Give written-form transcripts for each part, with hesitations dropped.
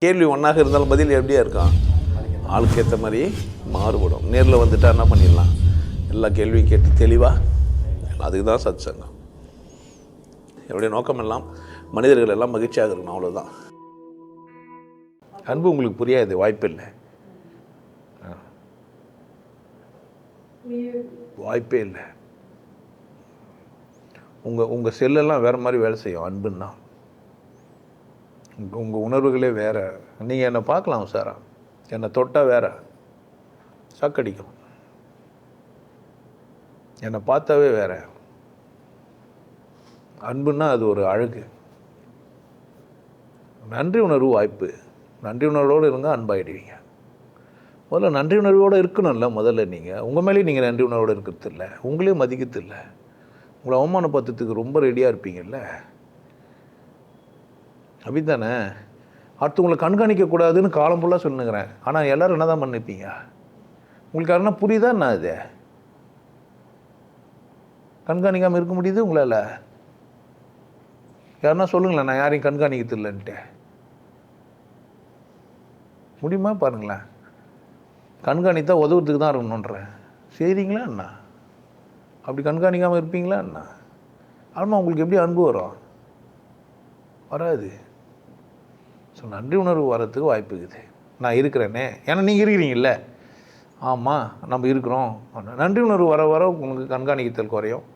கேள்வி ஒன்றாக இருந்தாலும் பதில் எப்படியா இருக்கும், ஆளுக்கு ஏற்ற மாதிரி மாறுபடும். நேரில் வந்துட்டால் என்ன பண்ணிடலாம், எல்லா கேள்வியும் கேட்டு தெளிவாக. அதுக்கு தான் சத் சங்கம். என்னுடைய நோக்கம் எல்லாம் மனிதர்கள் எல்லாம் மகிழ்ச்சியாக இருக்கணும், அவ்வளோதான். அன்பு உங்களுக்கு புரியாது, வாய்ப்பு இல்லை, வாய்ப்பே இல்லை. உங்கள் செல்லெல்லாம் வேறு மாதிரி வேலை செய்யும் அன்புன்னா. உங்கள் உணர்வுகளே வேறு. நீங்கள் என்னை பார்க்கலாம் சாரா, என்னை தொட்டால் வேற சாக்கடிக்கும், என்னை பார்த்தாவே வேற. அன்புன்னா அது ஒரு அழகு. நன்றி உணர்வு வாய்ப்பு. நன்றி உணர்வோடு இருங்க, அன்பாயிடுவீங்க. முதல்ல நன்றி உணர்வோடு இருக்கணும்ல. முதல்ல நீங்கள் உங்கள் மேலேயும் நீங்கள் நன்றி உணர்வோடு இருக்கிறது இல்லை, உங்களே மதிக்கிறது இல்லை. உங்களை அவமானப்படுத்துறதுக்கு ரொம்ப ரெடியாக இருப்பீங்கல்ல, அப்படித்தானே? அடுத்தவங்களை கண்காணிக்கக்கூடாதுன்னு காலம் ஃபுல்லாக சொல்லுங்கிறேன். ஆனால் எல்லோரும் என்ன தான் பண்ணிப்பீங்க? உங்களுக்கு யாருன்னா புரியுதா என்ன? அது கண்காணிக்காமல் இருக்க முடியுது உங்களால்? யாருன்னா சொல்லுங்களேன், நான் யாரையும் கண்காணிக்கிறது இல்லைன்ட்டு. முடியுமா பாருங்களேன். கண்காணித்தா உதவுறதுக்கு தான் இருக்கணுன்றேன். செய்கிறீங்களா என்ன? அப்படி கண்காணிக்காமல் இருப்பீங்களா என்ன? ஆமாம், உங்களுக்கு எப்படி அன்பு வரும்? வராது. ஸோ நன்றி உணர்வு வர்றதுக்கு வாய்ப்பு இருக்குது. நான் இருக்கிறேனே, ஏன்னா நீங்கள் இருக்கிறீங்கல்ல. ஆமாம், நம்ம இருக்கிறோம். நன்றி உணர்வு வர வர உங்களுக்கு கண்காணிக்கத்தல் குறையும்.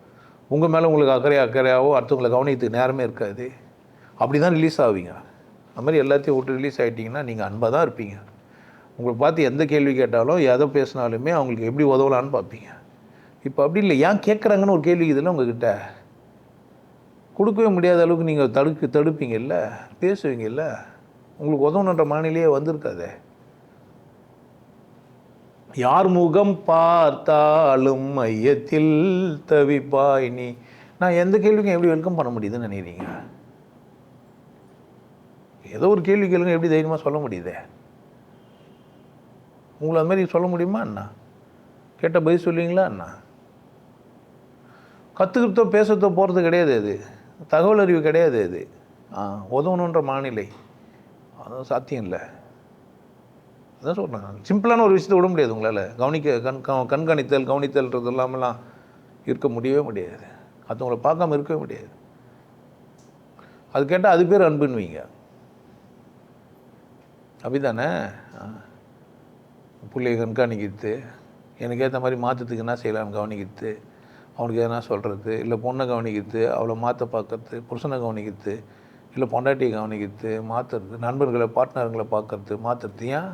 உங்கள் மேலே உங்களுக்கு அக்கறையாவோ அடுத்தவங்களை கவனிக்கிறதுக்கு நேரமே இருக்காது. அப்படி தான் ரிலீஸ் ஆவீங்க. அது மாதிரி எல்லாத்தையும் விட்டு ரிலீஸ் ஆகிட்டிங்கன்னா நீங்கள் அன்பாக தான் இருப்பீங்க. உங்களை பார்த்து எந்த கேள்வி கேட்டாலும் எதை பேசினாலுமே அவங்களுக்கு எப்படி உதவலான்னு பார்ப்பீங்க. இப்போ அப்படி இல்லை, ஏன் கேட்குறாங்கன்னு ஒரு கேள்வி இதில் உங்ககிட்ட கொடுக்கவே முடியாத அளவுக்கு நீங்கள் தடுப்பீங்கல்ல, பேசுவீங்கல்ல. உங்களுக்கு உதவணுன்ற மனநிலையே வந்திருக்காதே. யார் முகம் பார்த்தாலும் மையத்தில் தவிப்பாய் நீ. நான் எந்த கேள்விக்கும் எப்படி வெல்கம் பண்ண முடியுதுன்னு நினைக்கிறீங்க? ஏதோ ஒரு கேள்வி கேளுங்க, எப்படி தைரியமாக சொல்ல முடியுதே? உங்களை அது மாதிரி சொல்ல முடியுமா என்ன? கேட்டால் பதில் சொல்லுவீங்களா என்ன? கற்றுக்கிறதோ பேசுறதோ போகிறது கிடையாது. அது தகவல் அறிவு கிடையாது. அது உதவணுன்ற மனநிலை, அதான் சாத்தியம் இல்லை. அதான் சொல்கிறேன், சிம்பிளான ஒரு விஷயத்தை விட முடியாது உங்களால். கவனித்தல்ன்றது இல்லாமலாம் இருக்க முடியவே முடியாது. அடுத்தவங்களை பார்க்காம இருக்கவே முடியாது. அது கேட்டால் அது பேர் அன்புன்னுவீங்க, அப்படி தானே? பிள்ளையை கண்காணிக்கிறது, எனக்கு ஏற்ற மாதிரி மாற்றத்துக்கு என்ன செய்யலான்னு கவனிக்கிறது, அவனுக்கு எதனா சொல்கிறது, இல்லை பொண்ணை கவனிக்கிறது, அவளை மாற்ற பார்க்கறது, புருஷனை கவனிக்கிறது, இல்லை பொண்டாட்டியை கவனிக்கிறது, மாற்றுறது, நண்பர்களை பார்ட்னருங்களை பார்க்கறது, மாற்றுறது. ஏன்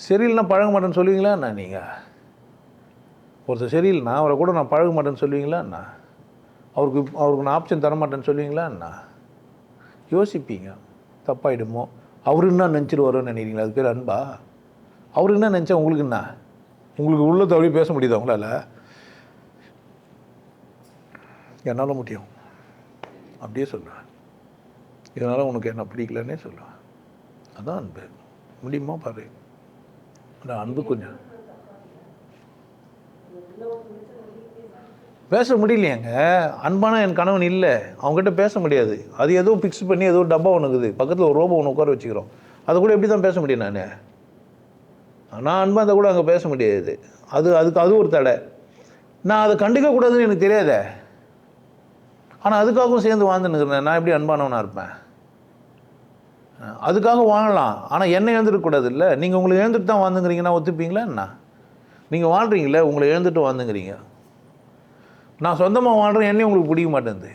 சரியில்லைனா பழக மாட்டேன்னு சொல்லுவீங்களா என்ன? நீங்கள் ஒருத்தர் சரியில்லைனா அவரை கூட நான் பழக மாட்டேன்னு சொல்லுவீங்களா என்ன? அவருக்கு நான் ஆப்ஷன் தர மாட்டேன்னு சொல்லுவீங்களா என்ன? யோசிப்பீங்க, தப்பாயிடுமோ, அவரு என்ன நினச்சிடுவாரோன்னு நினைக்கிறீங்களா? அது பேர் அன்பா? அவருக்கு என்ன நினச்சா உங்களுக்கு என்ன? உங்களுக்கு உள்ள தவறி பேச முடியுது அவங்களால? என்னால் முடியும், அப்படியே சொல்லுவேன். இதனால் உனக்கு என்ன பிடிக்கலன்னே சொல்லுவேன். அதான் அன்பு. முடியுமா பாரு. ஆனால் அன்பு கொஞ்சம் பேச முடியலையாங்க. அன்பான என் கணவன் இல்லை, அவங்ககிட்ட பேச முடியாது. அது ஏதோ ஃபிக்ஸ் பண்ணி ஏதோ டப்பா ஒன்று இருக்குது, பக்கத்தில் ஒரு ரோபோ ஒன்று உட்கார வச்சுக்கிறோம். அதை கூட எப்படி தான் பேச முடியும்? நான் அன்பாக இருந்தால் கூட அங்கே பேச முடியாது. அது ஒரு தடை. நான் அதை கண்டுக்கக்கூடாதுன்னு எனக்கு தெரியாதே. ஆனால் அதுக்காகவும் சேர்ந்து வாழ்ந்துன்னுக்கிறேன். நான் எப்படி அன்பானவனாக இருப்பேன்? அதுக்காக வாழலாம், ஆனால் என்னை எழுந்துருக்கக்கூடாது இல்லை. நீங்கள் உங்களை எழுந்துட்டு தான் வாழ்ந்துங்கிறீங்கன்னா ஒத்துப்பீங்களா என்ன? நீங்கள் வாழ்கிறீங்களே, உங்களை எழுந்துட்டு வாழ்ந்துங்கிறீங்க. நான் சொந்தமாக வாழ்கிறேன், என்னையும் உங்களுக்கு பிடிக்க மாட்டேங்குது.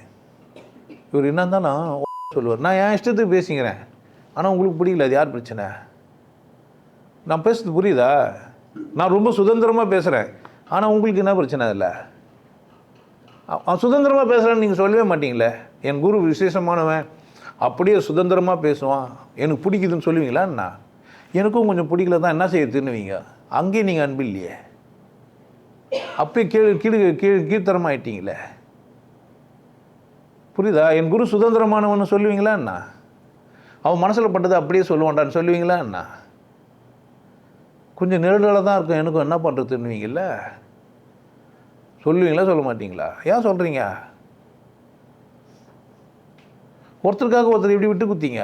இவர் என்ன தான் நான் சொல்லுவார், நான் என் இஷ்டத்துக்கு பேசிக்கிறேன், ஆனால் உங்களுக்கு பிடிக்கல. அது யார் பிரச்சனை? நான் பேசுறது புரியுதா? நான் ரொம்ப சுதந்திரமாக பேசுகிறேன், ஆனால் உங்களுக்கு என்ன பிரச்சனை? அதில் சுதந்திரமாக பேசுகிறேன்னு நீங்கள் சொல்லவே மாட்டீங்களே. என் குரு விசேஷமானவன், அப்படியே சுதந்திரமாக பேசுவான், எனக்கு பிடிக்குதுன்னு சொல்லுவீங்களா என்ன? எனக்கும் கொஞ்சம் பிடிக்கல தான், என்ன செய்ய தின்னுவீங்க? அங்கேயும் நீங்கள் அன்பு இல்லையே, அப்பயே கீழ்த்தரமாயிட்டீங்களே. புரியுதா? என் குரு சுதந்திரமானவன்னு சொல்லுவீங்களா என்ன? அவன் மனசில் பட்டதை அப்படியே சொல்லுவான்டான்னு சொல்லுவீங்களா என்ன? கொஞ்சம் நெருடலாக தான் இருக்கும், எனக்கும் என்ன பண்ணுறதுன்னுவீங்கள. சொல்லுவீங்களா சொல்ல மாட்டீங்களா? ஏன் சொல்கிறீங்க? ஒருத்தருக்காக ஒருத்தர் இப்படி விட்டு குத்திங்க.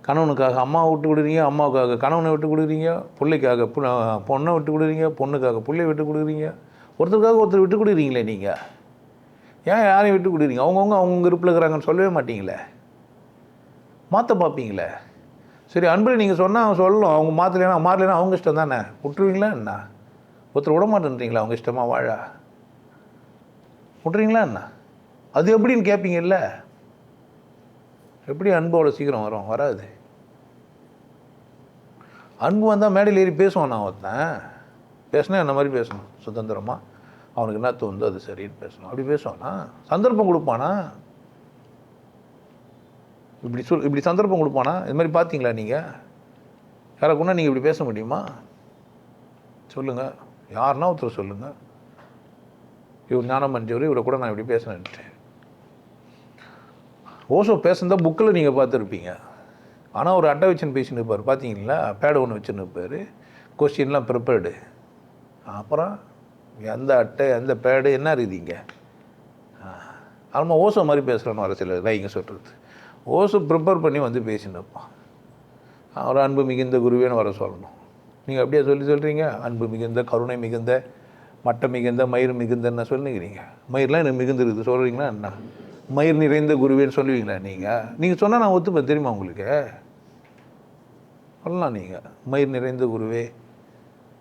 கணவனுக்காக அம்மாவை விட்டு கொடுக்குறீங்க, அம்மாவுக்காக கணவனை விட்டு கொடுக்குறீங்க, பிள்ளைக்காக பொண்ணை விட்டு கொடுக்குறீங்க, பொண்ணுக்காக பிள்ளையை விட்டு கொடுக்குறீங்க, ஒருத்தருக்காக ஒருத்தர் விட்டு கொடுக்குறீங்களே நீங்கள். ஏன் யாரையும் விட்டு கொடுக்குறீங்க? அவங்க விருப்பில் இருக்கிறாங்கன்னு சொல்லவே மாட்டீங்களே, மாற்ற பார்ப்பீங்களே. சரி, அன்பில் நீங்கள் சொன்னால் அவன் சொல்லணும், அவங்க மாறலைன்னா அவங்க இஷ்டம் தானே, விட்டுருவீங்களா என்ன? ஒருத்தர் விட மாட்டேன்றீங்களா அவங்க இஷ்டமாக வாழ? விட்றீங்களா என்ன? அது எப்படின்னு கேட்பீங்கல்ல. எப்படி அன்பு அவ்வளோ சீக்கிரம் வராது. அன்பு வந்தால் மேடையில் ஏறி பேசுவான். நான் ஒருத்தன் பேசினா என்ன மாதிரி பேசணும், சுதந்திரமாக அவனுக்கு என்ன தோணுதோ அது சரின்னு பேசணும். அப்படி பேசுவானா? சந்தர்ப்பம் கொடுப்பானா? இப்படி சந்தர்ப்பம் கொடுப்பானா? இது மாதிரி பார்த்தீங்களா நீங்கள்? யாராக்குன்னா நீங்கள் இப்படி பேச முடியுமா? சொல்லுங்கள், யாருன்னா ஒருத்தர் சொல்லுங்கள். இவர் ஞானம் மஞ்சவர், இவரை கூட நான் இப்படி பேசினேன்ட்டு. ஓசோ பேசுனதான் புக்கில் நீங்கள் பார்த்துருப்பீங்க. ஆனால் ஒரு அட்டை வச்சுன்னு பேசின்னு இருப்பார், பார்த்தீங்களா? பேடு ஒன்று வச்சுன்னு இருப்பார், கொஸ்டின்லாம் ப்ரிப்பேர்டு. அப்புறம் எந்த அட்டை எந்த பேடு என்ன இருக்குதுங்க? ஆமாம், ஓசோ மாதிரி பேசுகிறான்னு வர சில ரைங்க சொல்கிறது. ஓசோ ப்ரிப்பேர் பண்ணி வந்து பேசின்னு இருப்பான். அவர் அன்பு மிகுந்த குருவேன்னு வர சொல்லணும். நீங்கள் அப்படியே சொல்கிறீங்க, அன்பு மிகுந்த, கருணை மிகுந்த, மட்டம் மிகுந்த, மயிர் மிகுந்தன்னு சொல்லுங்கிறீங்க. மயிரெலாம் எனக்கு மிகுந்துருக்குது சொல்கிறீங்களா என்ன? மயிர் நிறைந்த குருவேன்னு சொல்லுவீங்களா நீங்கள் சொன்னால் நான் ஒத்துப்பேன், தெரியுமா உங்களுக்கு? சொல்லலாம் நீங்கள், மயிர் நிறைந்த குருவே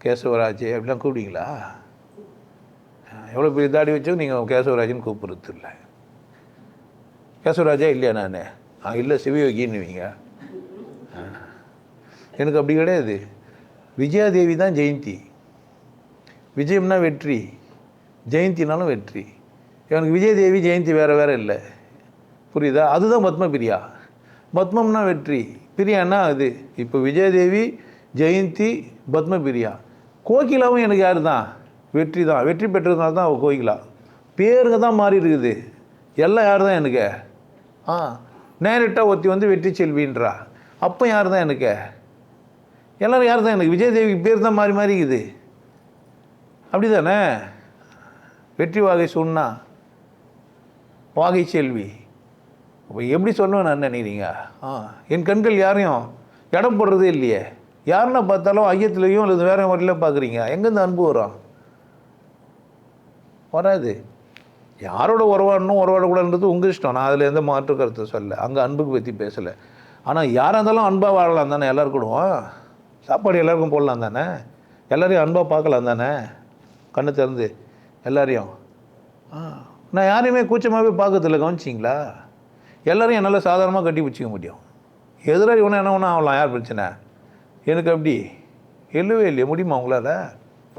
கேசவராஜே அப்படிலாம் கூப்பிடுவீங்களா? எவ்வளோ பெரிய தாடி வச்சோ நீங்கள் கேசவராஜன்னு கூப்பிட்றது இல்லை. கேசவராஜா இல்லையா? நான் இல்லை சிவயோகின்னுவீங்க. எனக்கு அப்படி கிடையாது. விஜயாதேவி தான் ஜெயந்தி. விஜயம்னா வெற்றி, ஜெயந்தினாலும் வெற்றி. எனக்கு விஜயதேவி ஜெயந்தி வேறு இல்லை, புரியுதா? அதுதான் பத்ம பிரியா. பத்மம்னா வெற்றி, பிரியான்னா அது. இப்போ விஜயதேவி, ஜெயந்தி, பத்ம பிரியா. கோகிலாவும் எனக்கு யார் தான்? வெற்றி தான். வெற்றி பெற்றதுனால தான் அவள் கோகிலா. பேருங்க தான் மாறி இருக்குது, எல்லாம் யார் தான் எனக்கு? நேரிட்டாக ஒருத்தி வந்து வெற்றி செல்வின்றா, அப்போ யார் தான் எனக்கு? எல்லோரும் யார் தான் எனக்கு? விஜயதேவிக்கு பேர் தான் மாறி இருக்குது, அப்படி தானே? வெற்றி வாகை சொன்னா வாகை செல்வி. அப்போ எப்படி சொல்லுவேன் நான் நினைக்கிறீங்க? என் கண்கள் யாரையும் இடம் போடுறதே இல்லையே. யாருன்னா பார்த்தாலும் ஐயத்துலேயும் அல்லது வேறு மாதிரிலாம் பார்க்குறீங்க. எங்கேருந்து அன்பு வரும்? வராது. யாரோட உறவாடக்கூடாதுன்றது உங்கள் இஷ்டம். நான் அதில் எந்த மாற்று கருத்தை சொல்ல, அங்கே அன்புக்கு பற்றி பேசலை. ஆனால் யாராக இருந்தாலும் அன்பாக வாழலாம் தானே? எல்லாருக்கும் சாப்பாடு எல்லாருக்கும் போடலாம் தானே? எல்லோரையும் அன்பாக பார்க்கலாம் தானே? கண்ணு திறந்து எல்லாரையும். நான் யாரையுமே கூச்சமாகவே பார்க்கறதில்ல, கவனிச்சிங்களா? எல்லோரையும் என்னால் சாதாரணமாக கட்டி பிடிச்சிக்க முடியும். எதிராக இவனை என்ன ஒன்றா ஆகலாம், யார் பிரச்சனை? எனக்கு அப்படி இல்லவே இல்லையே. முடியுமா உங்களால்?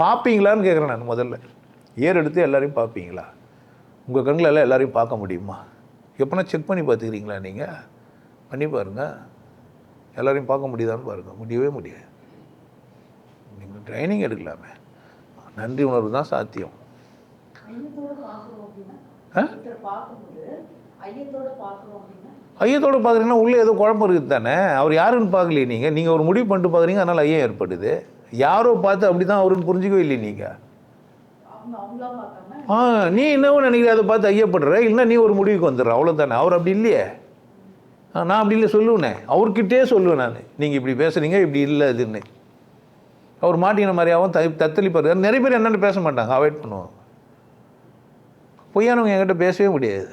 பார்ப்பீங்களான்னு கேட்குறேன் நான். முதல்ல எடுத்து எல்லோரையும் பார்ப்பீங்களா? உங்கள் கண்களெல்லாம் எல்லோரையும் பார்க்க முடியுமா? எப்போனா செக் பண்ணி பார்த்துக்கிறீங்களா? நீங்கள் பண்ணி பாருங்கள், எல்லோரையும் பார்க்க முடியுதான்னு பாருங்கள். முடியவே முடியாது. நீங்கள் ட்ரைனிங் எடுக்கலாமே. நன்றி உணர்வு தான் சாத்தியம். ஐயத்தோடு பார்க்குறீங்கன்னா உள்ளே ஏதோ குழப்பம் இருக்குது தானே? அவர் யாருன்னு பார்க்கலையே நீங்கள் ஒரு முடிவு பண்ணிட்டு பார்க்குறீங்க, அதனால் ஐயம் ஏற்படுது. யாரோ பார்த்து அப்படி தான் அவருன்னு புரிஞ்சிக்கவே இல்லை நீங்கள். நீ என்னவோ நினைக்கிற, அதை பார்த்து ஐயப்படுற, இல்லைன்னா நீ ஒரு முடிவுக்கு வந்துடுற, அவ்வளோதானே. அவர் அப்படி இல்லையே. நான் அப்படி இல்லை சொல்லுவேனே, அவர்கிட்டே சொல்லுவேன் நான், நீங்கள் இப்படி பேசுகிறீங்க, இப்படி இல்லை அதுன்னு. அவர் மாட்டின மாதிரியாகவும் தத்தளிப்பார். நிறைய பேர் என்னென்னு பேச மாட்டாங்க, அவாய்ட் பண்ணுவாங்க. பொய்யானவங்க என்கிட்ட பேசவே முடியாது,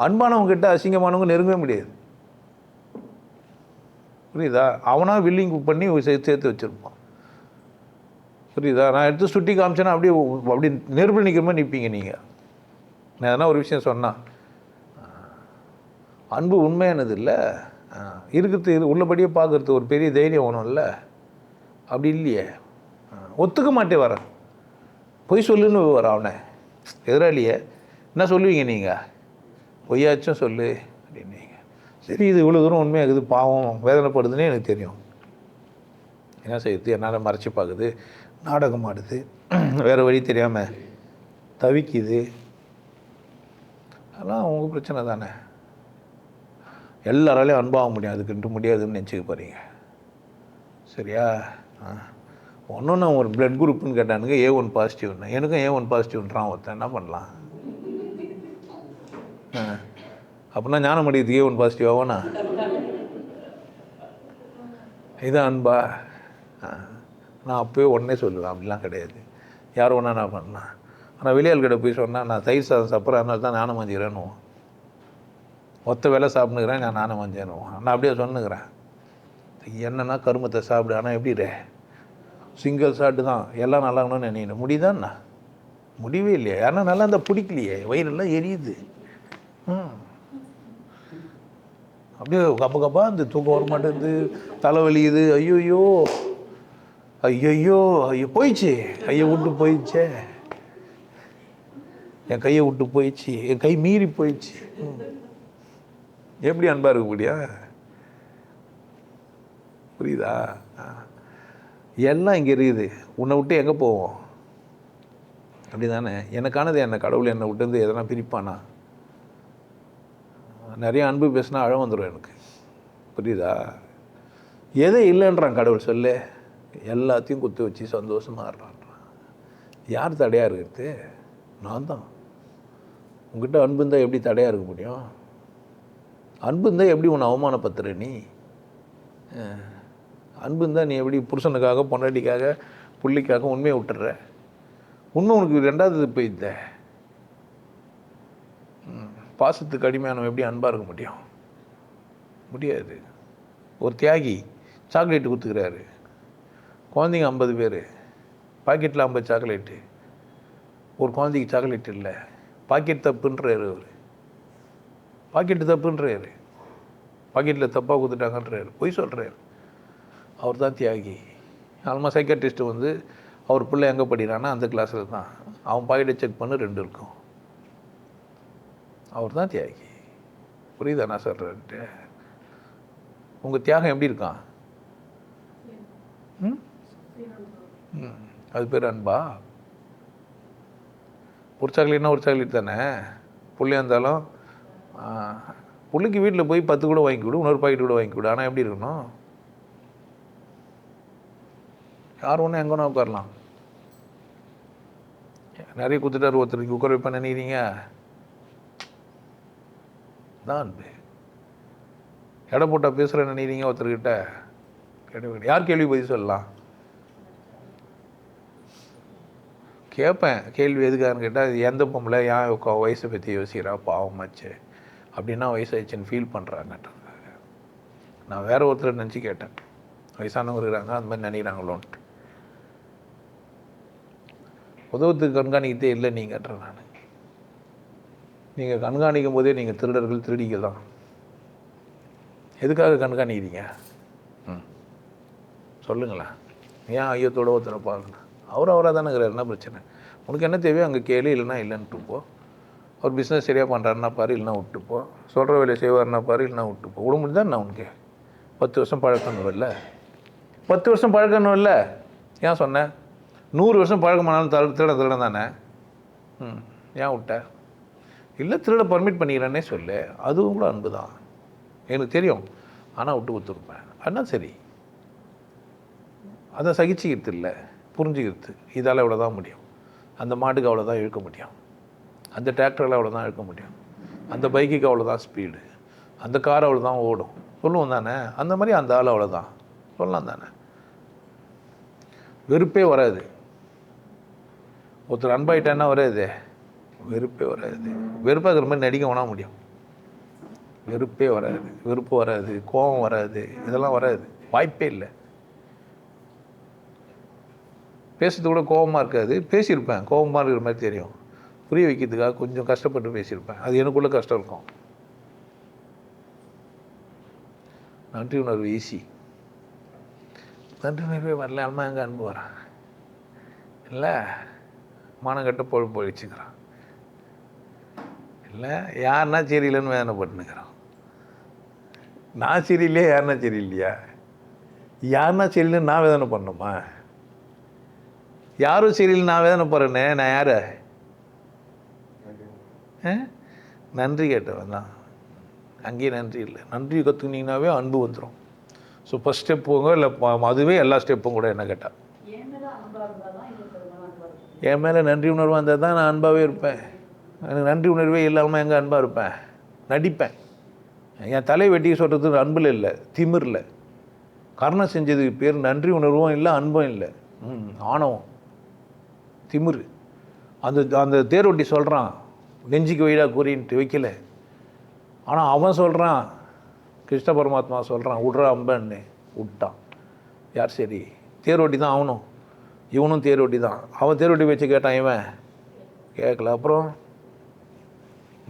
அன்பானவங்ககிட்ட அசிங்கமானவங்க நெருங்கவே முடியாது. புரியுதா? அவனாக வில்லிங் பண்ணி சேர்த்து வச்சுருப்பான். புரியுதா? நான் எடுத்து சுட்டி காமிச்சேன்னா அப்படி நெருப்பில் நிற்கிற மாதிரி நிற்பீங்க நீங்கள். நான் எதனா ஒரு விஷயம் சொன்னால், அன்பு உண்மையானது இல்லை, இருக்கிறது உள்ளபடியே பார்க்குறது ஒரு பெரிய தைரியம் வேணும் இல்லை? அப்படி இல்லையே, ஒத்துக்க மாட்டே வர, பொய் சொல்லுன்னு வர அவனை எதிராளியே. என்ன சொல்லுவீங்க நீங்கள்? பொய்யாச்சும் சொல்லு அப்படின்னீங்க. சரி, இது இவ்வளோ தூரம் உண்மையாகுது, பாவம் வேதனைப்படுதுன்னே எனக்கு தெரியும். என்ன செய்யுது? என்னால் மறைச்சி பார்க்குது, நாடகம் ஆடுது, வேறு வழி தெரியாமல் தவிக்குது. அதெல்லாம் உங்கள் பிரச்சனை தானே. எல்லாராலையும் அன்பாக முடியும், அதுக்குன்ட்டு முடியாதுன்னு நினச்சிக்க போகிறீங்க. சரியா? ஒன்று ஒரு பிளட் குரூப்புன்னு கேட்டானுங்க, A1 பாசிட்டிவ்னு. எனக்கும் A1 பாசிட்டிவ்ன்றான் ஒருத்தன். என்ன பண்ணலாம்? அப்படின்னா ஞானம் அடையிறதுக்கு A1 பாசிட்டிவ் ஆகும்னா இதான் அன்பா? நான் அப்போயே உடனே சொல்லுவேன், அப்படிலாம் கிடையாது. யார் ஒன்றா நான் பண்ணேன். ஆனால் வெளியாள் கிட்ட போய் சொன்னால் நான் தயிர் சாதம் சாப்பிட்றேன், அதனால தான் நானும் மஞ்சிக்கிறேன்னுவோம். ஒத்த வேலை சாப்பிட்ணுக்கிறேன், நான் நானும் மஞ்சேன்னுவோம். நான் அப்படியே சொன்னுக்கிறேன், என்னன்னா கருமத்தை சாப்பிடு. ஆனால் எப்படி சிங்கிள் சாப்பிட்டு தான் எல்லாம் நல்லா இருக்கணும்னு நினைக்கணும். முடியுதாண்ணா? முடிவே இல்லையா? யாருன்னா நல்லா இருந்தால் பிடிக்கலையே, வயிறெல்லாம் எரியுது. அப்படியே கப்ப கப்பா இந்த தூக்கம் வர மாட்டேங்குது, தலைவலிக்குது. ஐயோயோ ஐயோ ஐயோ போயிடுச்சு, கையை விட்டு போயிடுச்சே, என் கையை விட்டு போயிடுச்சு, என் கை மீறி போயிடுச்சு. எப்படி அன்பா இருக்க முடியா? புரியுதா? எல்லாம் இங்கே இருக்குது, உன்னை விட்டு எங்கே போவோம்? அப்படி தானே? எனக்கானது என்ன, கடவுள் என்னை விட்டு எதனா பிரிப்பானா? நிறைய அன்பு பேசினா அழ வந்துடும் எனக்கு. புரியுதா? எதை இல்லைன்றான் கடவுள் சொல்லு? எல்லாத்தையும் குத்து வச்சு சந்தோஷமாக இருறான்றான். யார் தடையாக இருக்கிறது? நான் தான். உங்ககிட்ட அன்பு இருந்தால் எப்படி தடையாக இருக்க முடியும்? அன்பு இருந்தால் எப்படி உன்னை அவமானப்படுத்துகிற நீ? அன்பு இருந்தால் நீ எப்படி புருஷனுக்காக, பொண்டாட்டிக்காக, புள்ளிக்காக உண்மையை விட்டுற? உண்மை உனக்கு ரெண்டாவது போயிட்ட. பாசத்துக்கு அடிமையானவன் எப்படி அன்பாக இருக்க முடியும்? முடியாது. ஒரு தியாகி சாக்லேட்டு கொடுத்துக்கிறாரு, குழந்தைங்க 50 பேர், பாக்கெட்டில் 50 சாக்லேட்டு, ஒரு குழந்தைக்கு சாக்லேட் இல்லை. பாக்கெட் தப்புன்றாரு அவர். பாக்கெட்டு தப்புன்றாரு, பாக்கெட்டில் தப்பாக கொடுத்துட்டாங்கன்றாரு, பொய் சொல்கிறார். அவர் தான் தியாகி. ஆல்மோஸ்ட் சைக்காட்ரிஸ்ட்டு வந்து அவர் பிள்ளை எங்கே படிக்கிறான்னா அந்த கிளாஸில் தான், அவன் பாக்கெட்டை செக் பண்ண 2 இருக்கும். அவர் தான் தியாகி. புரியுதா நான் சொல்கிறேன்ட்டு? உங்கள் தியாகம் எப்படி இருக்கான்? அது பேர் அன்பா? ஒரு சாக்லேட்னா ஒரு சாக்லேட் தானே. பிள்ளையாக இருந்தாலும் பிள்ளைக்கு வீட்டில் போய் 10 கூட வாங்கி கொடு, இன்னொரு பாக்கெட் கூட வாங்கி கொடு. ஆனால் எப்படி இருக்கணும்? யார் ஒன்றும் எங்கன்னா உட்காரலாம். நிறைய கொடுத்துட்டார் ஒருத்தருக்கு உட்கார வைப்ப நினைக்கிறீங்க? தான் அன்பு. எடை போட்டால் பேசுகிறேன் நினைக்கிறீங்க ஒருத்தர்கிட்ட? கிடையாது. யார் கேள்வி பதில் சொல்லலாம்? கேட்பேன். கேள்வி எதுக்கான்னு கேட்டால், எந்த பொம்பளை ஏன் வயசை பற்றி யோசிக்கிறா, பாவமாச்சு அப்படின்னா வயசாகிடுச்சின்னு ஃபீல் பண்ணுறாங்கன்றதுக்காக. நான் வேறு ஒருத்தர் நினச்சி கேட்டேன், வயசானவங்க இருக்கிறாங்க அந்த மாதிரி நினைக்கிறாங்களோன்ட்டு. உதவத்துக்கு கண்காணிக்கிட்டே இல்லை நீங்கன்ற. நான் நீங்கள் கண்காணிக்கும் போதே நீங்கள் திருடர்கள், திருடிகள் தான். எதுக்காக கண்காணிக்கிறீங்க? சொல்லுங்களேன். ஏன் ஐயத்தோட ஒருத்தரை பார்க்கணும்? அவராக தானே இருக்கிறார், என்ன பிரச்சனை? உனக்கு என்ன தேவையோ அங்கே கேளு, இல்லைன்னா இல்லைன்ட்டு போ. அவர் பிஸ்னஸ் சரியாக பண்ணுறாருன்னா பாரு, இல்லைனா விட்டுப்போ. சொல்கிற வேலையை செய்வார்னா பாரு, இல்லைனா விட்டுப்போ. விட முடியுதான் நான் உனக்கு 10 வருஷம் பழக்கணும் இல்லை? 10 வருஷம் பழக்கணும் இல்லை? ஏன் சொன்னேன்? 100 வருஷம் பழக்கமானாலும் திருட தானே. ஏன் விட்ட? இல்லை திருட பர்மிட் பண்ணிக்கிறேன்னே சொல்லு, அதுவும் கூட அன்பு தான். எனக்கு தெரியும், ஆனால் விட்டு கொடுத்துருப்பேன். ஆனால் சரி, அதை சகிச்சுக்கிறது இல்லை, புரிஞ்சுக்கிறது. இதால் இவ்வளோ தான் முடியும், அந்த மாட்டுக்கு அவ்வளோ தான் இழுக்க முடியும், அந்த டிராக்டரில் அவ்வளோ தான் இழுக்க முடியும், அந்த பைக்குக்கு அவ்வளோ தான் ஸ்பீடு, அந்த கார் அவ்வளோ தான் ஓடும் சொல்லுவோம் தானே. அந்த மாதிரி அந்த ஆள் அவ்வளோ தான் சொல்லலாம் தானே. வெறுப்பே வராது. ஒருத்தர் அன்பாயிட்டான்னா வராது, வெறுப்பே வராது. வெறுப்பாக இருக்கிற மாதிரி நடிக்க வேணா முடியும். வெறுப்பே வராது, வெறுப்பு வராது, கோபம் வராது, இதெல்லாம் வராது, வாய்ப்பே இல்லை. பேசுறது கூட கோபமாக இருக்காது. பேசியிருப்பேன், கோபமாக இருக்கிற மாதிரி தெரியும். புரிய வைக்கிறதுக்காக கொஞ்சம் கஷ்டப்பட்டு பேசியிருப்பேன். அது எனக்குள்ளே கஷ்டம் இருக்கும். நன்றி உணர்வு ஈஸி. நன்றி உணர்வே வரல, அம்மா எங்கே அன்பு வரான் இல்லை? மானங்கட்ட பொழுப்பு வச்சுக்கிறான் இல்லை? யாருன்னா சரியில்லைன்னு வேதனைப்பட்டுனுக்கிறான். நான் சரியில்லையா, யாருன்னா சரியில்லையா? யாருன்னா சரியில்லைன்னு நான் வேதனை பண்ணணுமா? யாரும் சரியில்லை நான் வேதனை போகிறேன்னே. நான் யார்? நன்றி கேட்டவன் தான். அங்கேயும் நன்றி இல்லை. நன்றி கற்றுக்கினீங்கன்னாவே அன்பு வந்துடும். ஸோ ஃபஸ்ட் ஸ்டெப் போங்க, இல்லை அதுவே எல்லா ஸ்டெப்பும் கூட என்ன கேட்டால். என் மேலே நன்றி உணர்வாக இருந்தால் தான் நான் அன்பாகவே இருப்பேன். எனக்கு நன்றி உணர்வே இல்லாமல் எங்கே அன்பாக இருப்பேன்? நடிப்பேன். என் தலை வெட்டி சொல்கிறது அன்பில் இல்லை, திமிரில். கர்ணன் செஞ்சதுக்கு பேர் நன்றி உணர்வும் இல்லை, அன்பும் இல்லை, ஆணவம், திமிரு. அந்த தேரோட்டி சொல்கிறான் நெஞ்சுக்கு வைடா கூறின்ட்டு வைக்கல. ஆனால் அவன் சொல்கிறான், கிருஷ்ண பரமாத்மா சொல்கிறான் விட்றா அம்பன்னு, விட்டான். யார் சரி? தேரோட்டி தான் அவனும், இவனும் தேரோட்டி தான். அவன் தேரோட்டி வச்சு கேட்டான், இவன் கேட்கல. அப்புறம்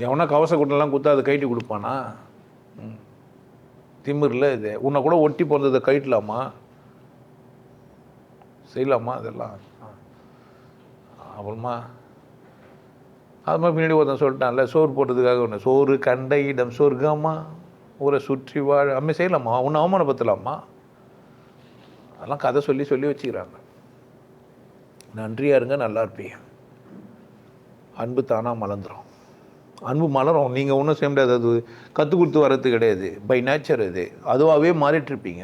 எவனா கவச கூட்டெல்லாம் குத்தா அதை கைட்டி கொடுப்பானா? திமிரில் இது. உன்னை கூட ஒட்டி பிறந்ததை கைட்டலாமா? செய்யலாமா? அதெல்லாம் அப்புறமா அது மாதிரி பின்னாடி ஒருத்தன் சொல்லிட்டான்ல, சோறு போட்டதுக்காக ஒன்று, சோறு கண்ட இடம் சொர்க்கம்மா ஊரை சுற்றி வாழ அம்மே செய்யலாமா? உன்னை அவமானப்படுத்தலாமா? அதெல்லாம் கதை சொல்லி சொல்லி வச்சுக்கிறாங்க. நன்றியாக இருங்க, நல்லா இருப்பீங்க. அன்பு தானாக மலர்ந்துடும். அன்பு மலரும், நீங்கள் ஒன்றும் செய்ய முடியாது. அது கற்றுக் கொடுத்து வர்றது கிடையாது, பை நேச்சர். இது அதுவாகவே மாறிட்டுருப்பீங்க.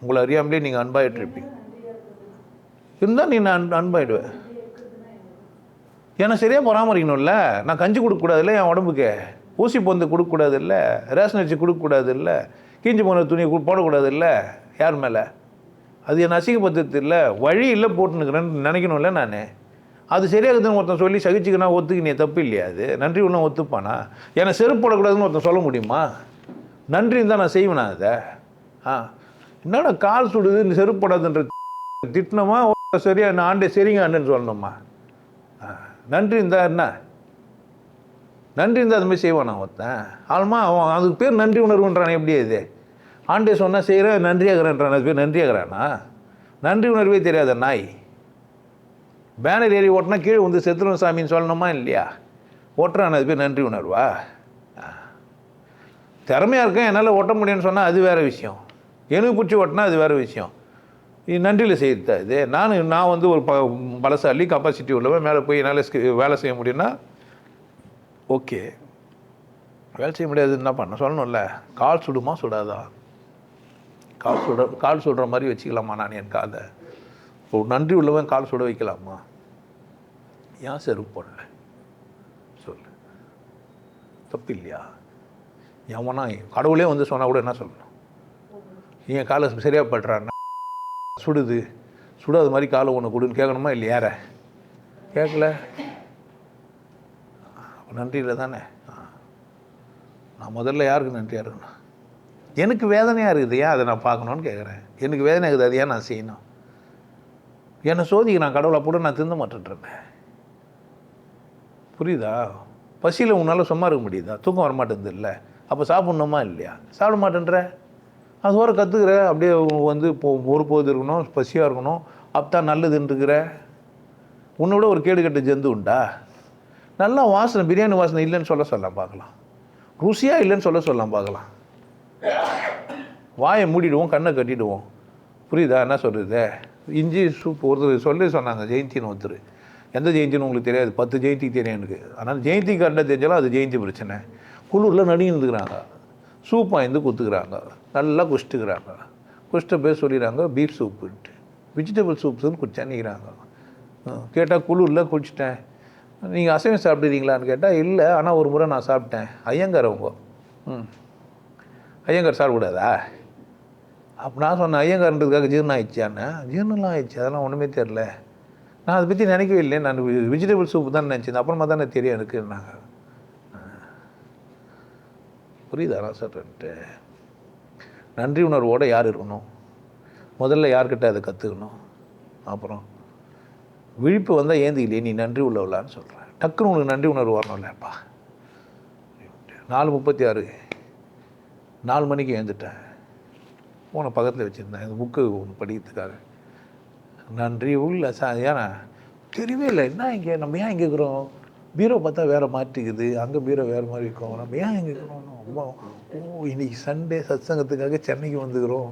உங்களை அறியாமலே நீங்கள் அன்பாயிட்ருப்பீங்க. இருந்தால் நீ நான் அன்பாயிடுவேன். ஏன்னா சரியாக பராமரிக்கணும்ல. நான் கஞ்சி கொடுக்கக்கூடாதுல்ல, என் உடம்புக்கு ஊசி பொந்து கொடுக்கக்கூடாது இல்லை, ரேஷன் அரிசி கொடுக்கக்கூடாது இல்லை, கீஞ்சி போன துணியை போடக்கூடாது இல்லை. யார் மேலே? அது என் அசிங்கப்படுத்துறது இல்லை, வழி இல்லை போட்டுனுக்கிறேன்னு நினைக்கணும்ல நான். அது சரியாகுதுன்னு ஒருத்தன் சொல்லி சகிச்சுக்கினா ஒத்துக்கு நீ தப்பு இல்லையா? அது நன்றி ஒன்றும் ஒத்துப்பானா? ஏன்னா செருப்பு போடக்கூடாதுன்னு ஒருத்தன் சொல்ல முடியுமா? நன்றின்னு தான் நான் செய்வேனா அதை? என்னடா கால் சுடுது, இந்த செருப்பு போடாதுன்ற திட்டினோமா சரியா, நான் ஆண்டே சரிங்க ஆண்டுன்னு சொல்லணுமா? நன்றி இருந்தா என்ன? நன்றி இருந்தால் அதுமாதிரி செய்வானா ஒருத்தன்? ஆல்மா அவன் அதுக்கு பேர் நன்றி உணர்வுன்றானே. எப்படி இது? ஆண்டே சொன்னால் செய்கிறேன் நன்றியாகிறேன்றான், அது பேர் நன்றியாகிறானா? நன்றி உணர்வே தெரியாத நாய். பேனர் ஏறி ஓட்டினா கீழே வந்து செத்துரும் சாமின்னு சொல்லணுமா இல்லையா? ஓட்டுறான், அது பேர் நன்றி உணர்வா? திறமையாக இருக்கேன் என்னால் ஓட்ட முடியும்னு சொன்னால் அது வேறு விஷயம். எனக்கு பிடிச்சி ஓட்டினா அது வேறு விஷயம். இது நன்றியில் செய்யறதா இது? நான் வந்து ஒரு பலசாலி, கெப்பாசிட்டி உள்ளவன், மேலே போய் என்னால் வேலை செய்ய முடியும்னா ஓகே. வேலை செய்ய முடியாது என்ன பண்ண சொல்லணும்ல. கால் சுடுமா சுடாதா? கால் சுடுற மாதிரி வச்சுக்கலாமா நான் என் காலை? ஒரு நன்றி உள்ளவன் கால் சுட வைக்கலாமா? ஏன் செருப்பு போடல சொல்லு, தப்பு இல்லையா? எவனா கடவுளே வந்து சொன்னால் கூட என்ன சொல்லணும்? என் காலை சரியாக படுறான்னா சுடுது, சுடாது மாதிரி காலை ஒன்று கொடுன்னு கேட்கணுமா இல்லையா? யார கேட்கல? நன்றியில் தானே. நான் முதல்ல யாருக்கு நன்றியாக இருக்கணும்? எனக்கு வேதனையாக இருக்குது, ஏன் அதை நான் பார்க்கணுன்னு கேட்குறேன். எனக்கு வேதனை இருக்குது, அது ஏன் நான் செய்யணும்? என்னை சோதிக்கிறான் கடவுளை கூட நான் திந்த மாட்டேன்றேன். புரியுதா? பசியில் உன்னால் சும்மா இருக்க முடியுதா? தூக்கம் வரமாட்டேங்குது இல்லை, அப்போ சாப்பிட்ணுமா இல்லையா? சாப்பிட மாட்டேன்ற, அது வர கற்றுக்கிற. அப்படியே வந்து பொறுப்போது இருக்கணும், பசியாக இருக்கணும், அப்பதான் நல்லதுன்ட்டுருக்கிற. உன்னோட ஒரு கேடு கட்ட ஜந்து உண்டா? நல்லா வாசனை, பிரியாணி வாசனை இல்லைன்னு சொல்லலாம் பார்க்கலாம், ருசியாக இல்லைன்னு சொல்லலாம் பார்க்கலாம். வாயை மூடிடுவோம், கண்ணை கட்டிடுவோம். புரியுதா என்ன சொல்கிறது? இஞ்சி சூப் ஒருத்தர் சொன்னாங்க, ஜெயந்தின்னு ஒருத்தர். எந்த ஜெயந்தின்னு உங்களுக்கு தெரியாது, 10 ஜெயந்திக்கு தெரியும் எனக்கு. ஆனால் ஜெயந்தி கரெக்டாக தெரிஞ்சாலும் அது ஜெயந்தி பிரச்சனை. குளிரில் நடுங்கிருந்துக்கிறாங்க, சூப் வாங்கி குத்துக்கிறாங்க, நல்லா குஷ்டுக்கிறாங்க. குஷ்ட பேர் சொல்லிடுறாங்க பீஃப் சூப்புன்ட்டு. வெஜிடபிள் சூப்ஸுன்னு குடிச்சான்னுக்கிறாங்க. கேட்டால் குளிரில் குடிச்சிட்டேன். நீங்கள் அசைவம் சாப்பிடுறீங்களான்னு கேட்டால் இல்லை, ஆனால் ஒரு முறை நான் சாப்பிட்டேன். ஐயங்கார் அவங்க. ஐயங்கார் சாப்பிடக்கூடாதா? அப்போ நான் சொன்னேன், ஐயங்கார்ன்றதுக்காக ஜீரணம் ஆயிடுச்சான்னு. ஜீரணம்லாம் ஆயிடுச்சு, அதெல்லாம் ஒன்றுமே தெரில, நான் அதை பற்றி நினைக்கவே இல்லை, நான் வெஜிடபிள் சூப்பு தான் நினச்சேன், அப்புறமா தானே தெரியும் எனக்குன்னாங்க. புரியுதா நான் சொல்கிறேன்ட்டு? நன்றி உணர்வோடு யார் இருக்கணும்? முதல்ல யார்கிட்ட அதை கற்றுக்கணும். அப்புறம் விழிப்பு வந்தால் ஏந்திக்கலையே நீ நன்றி உள்ளவளான்னு சொல்கிறேன். டக்குன்னு உனக்கு நன்றி உணர்வு வரணும்லப்பா. 4:36 4 மணிக்கு எழுந்துட்டேன், ஃபோனை பக்கத்தில் வச்சுருந்தேன், இந்த புக்கு ஒன்று படிக்கிறதுக்காக. நன்றி உள்ள ஏன்னா தெரியவே இல்லை, என்ன இங்கே நம்ம ஏன் இங்கே இருக்கிறோம்? பீரோ பார்த்தா வேறு மாற்றிக்குது, அங்கே பீரோ வேறு மாதிரி இருக்கும், நம்ம ஏன் இங்கே இருக்கிறோம்? ரொம்ப இன்னைக்கு சண்டே சத்சங்கத்துக்காக சென்னைக்கு வந்துக்கிறோம்.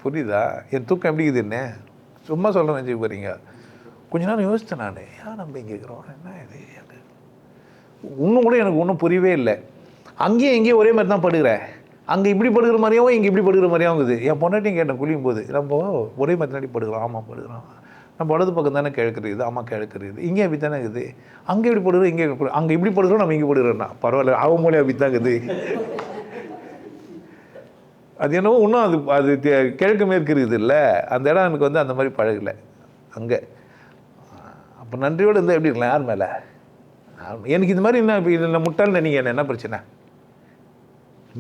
புரியுதா? என் தூக்கம் எப்படி இருக்குதுன்னு சும்மா சொல்ல நினச்சி போகிறீங்க. கொஞ்ச நேரம் யோசித்தேன் நான், ஏன் நம்ம இங்கே இருக்கிறோம், என்ன இது? இன்னும் கூட எனக்கு ஒன்றும் புரியவே இல்லை. அங்கேயும் எங்கேயும் ஒரே மாதிரி தான் படுகிறேன். அங்கே இப்படி படுக்கிற மாதிரியாவும் இங்கே இப்படி படுக்கிற மாதிரியாவும் இருக்குது. என் பொண்டாட்டியும் கேட்டேன் குளியும் போது, நம்ம ஒரே மாதிரி தாண்டி படுக்கிறோம். ஆமாம் படுக்கிறோம். நம்ம வலது பக்கம் தானே கிழக்குறது, ஆமாம் கிழக்குறது. இங்கே அப்படி தானே இருக்குது. அங்கே இப்படி படுக்கிறோம், இங்கே அங்கே இப்படி படுக்கிறோம், நம்ம இங்கே படுக்கிறோம்னா பரவாயில்ல, அவன் மூலையும் அப்படி தான் இருக்குது. அது என்னவோ இன்னும் அது கிழக்கு மேற்கு இருக்குது இல்லை, அந்த இடம் எனக்கு வந்து அந்த மாதிரி பழகலை அங்கே. அப்போ நன்றியோடு இருந்தால் எப்படி இருக்கலாம் யார் மேலே? எனக்கு இது மாதிரி என்ன இப்போ இதில் முட்டாள் நினைக்க என்ன பிரச்சனை?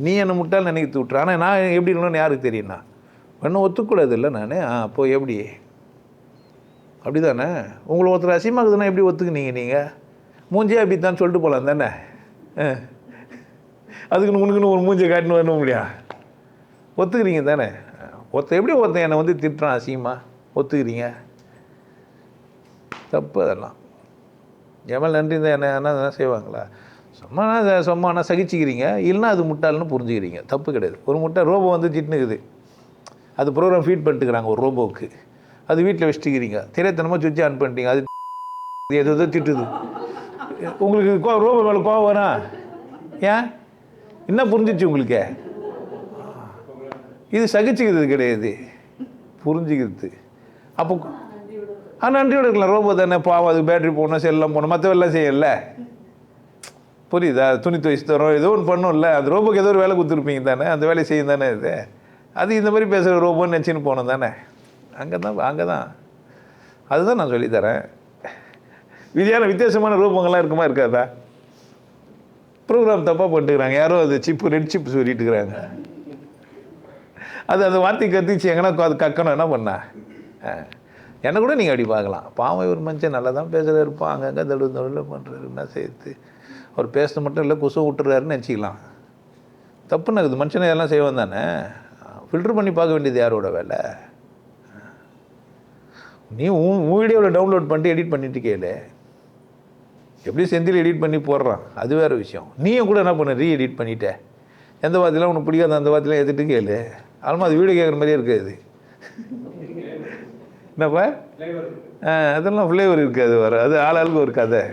நீ என்னை முட்டாள் நினைக்க விட்டுற, ஆனால் நான் எப்படி இருக்கணும்னு யாருக்கு தெரியும்ண்ணா? ஒன்றும் ஒத்துக்கூடாது இல்லை நான். அப்போ எப்படி அப்படி தானே? உங்களை ஒருத்தர் அசியமாக்குதுன்னா எப்படி ஒத்துக்குனீங்க? நீங்கள் மூஞ்சியே அப்படி தான் சொல்லிட்டு போகலாம் தானே. அதுக்குன்னு உனக்குன்னு ஒரு மூஞ்சியை காட்டின்னு வரணும் முடியா? ஒத்துக்கிறீங்க தானே? எப்படி ஒருத்தன் என்னை வந்து திட்டுறான் அசிங்கமாக ஒத்துக்கிறீங்க? தப்பு அதெல்லாம். எமல் நன்றி தான் என்ன செய்வாங்களா? சும்மா சகிச்சிக்கிறீங்க, இல்லைன்னா அது முட்டாள்னு புரிஞ்சுக்கிறீங்க. தப்பு கிடையாது. ஒரு முட்டை ரோபோ வந்து திட்டுனுக்குது, அது ப்ரோக்ராம் ஃபீட் பண்ணிட்டுக்கிறாங்க ஒரு ரோபோவுக்கு, அது வீட்டில் வச்சுட்டுக்கிறீங்க, திரைத்தனமாக சுவிட்ச் ஆன் பண்ணிட்டீங்க, அது எதோ திட்டுது. உங்களுக்கு ரோபோ மேலே கோவம் வரும். ஏன்? என்ன புரிஞ்சிச்சு உங்களுக்கு? இது சகிச்சுக்கிறது கிடையாது, புரிஞ்சுக்கிறது. அப்போ நன்றியோடு இருக்கலாம். ரோபோ தானே பாவம், அது பேட்டரி போடணும், செல்லாம் போடணும், மற்றவெல்லாம் செய்யல. புரியுதா? துணி துவைச்சு தரோம், ஏதோ ஒன்று பண்ணும்ல, அந்த ரோபோக்கு ஏதோ ஒரு வேலை கொடுத்துருப்பீங்க தானே, அந்த வேலையை செய்யும் தானே. அது இந்த மாதிரி பேசுகிற ரோபோன்னு நினச்சின்னு போனோம் தானே. அங்கே தான் அதுதான் நான் சொல்லித்தரேன். வித்தியாசமான ரூபங்கள்லாம் இருக்குமா இருக்காதா? ப்ரோக்ராம் தப்பாக பண்ணிட்டுக்கிறாங்க, யாரோ அது ரெட் சிப்பு சொல்லிட்டு இருக்கிறாங்க. அது அந்த வார்த்தை கத்திச்சு எங்கன்னா அது கக்கணும், என்ன பண்ணா? என்னை கூட நீங்கள் அப்படி பார்க்கலாம். பாவம் ஒரு மனுஷன் நல்லா தான் பேசுகிறாரு, இருப்பான் அங்கங்கே தடுவில் பண்ணுறாரு, என்ன சேர்த்து அவர் பேசுறது மட்டும் இல்லை குசு விட்டுறாருன்னு நினச்சிக்கலாம். தப்புன்னு இருக்குது. மனுஷனை எல்லாம் செய்வான் தானே. ஃபில்ட்ரு பண்ணி பார்க்க வேண்டியது யாரோட வேலை? நீ உன் வீடியோவில் டவுன்லோட் பண்ணிட்டு எடிட் பண்ணிட்டு கேளு, எப்படி செந்தில் எடிட் பண்ணி போடுறான், அது வேறு விஷயம். நீயும் கூட என்ன பண்ண, எடிட் பண்ணிட்டேன், எந்த வார்த்தையெல்லாம் உனக்கு பிடிக்காது அந்த வார்த்தையெல்லாம் எடுத்துட்டு கேளு. ஆல்மா அது வீடியோ கேட்குற மாதிரியே இருக்காது. என்னப்பா? அதெல்லாம் ஃப்ளேவர் இருக்காது, வர அது ஆளாளுக்கு ஒரு கதை.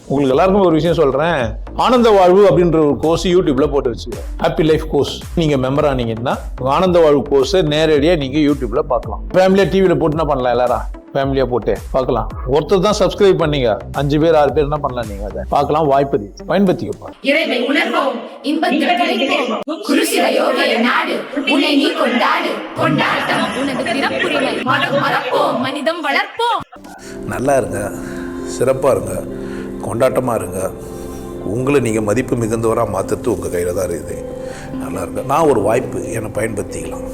உங்களுக்கு எல்லாருக்கும் ஒரு விஷயம் சொல்கிறேன். ஆனந்த வாழ்வு அப்படின்ற ஒரு கோர்ஸ் யூடியூப்பில் போட்டு வச்சுருக்கேன். Happy life course. நீங்கள் மெம்பர் ஆனீங்கன்னா ஆனந்த வாழ்வு கோர்ஸை நேரடியாக நீங்கள் யூடியூப்பில் பார்க்கலாம். ஃபேமிலியாக டிவியில் போட்டு என்ன பண்ணலாம், எல்லாரும் ஃபேமிலியாக போட்டு பார்க்கலாம். ஒருத்தர் தான் சப்ஸ்கிரைப் பண்ணீங்க, 5 பேர் 6 பேர் என்ன பண்ணலாம், நீங்கள் அதை பார்க்கலாம். வாய்ப்பு பயன்படுத்திக்கப்பா. நல்லா இருங்க, சிறப்பாக இருங்க, கொண்டாட்டமாக இருங்க. உங்களை நீங்கள் மதிப்பு மிகுந்தவராக மாற்றுறது உங்கள் கையில் தான் இருக்குது. நல்லா இருங்க. நான் ஒரு வாய்ப்பு, என்னை பயன்படுத்திக்கலாம்.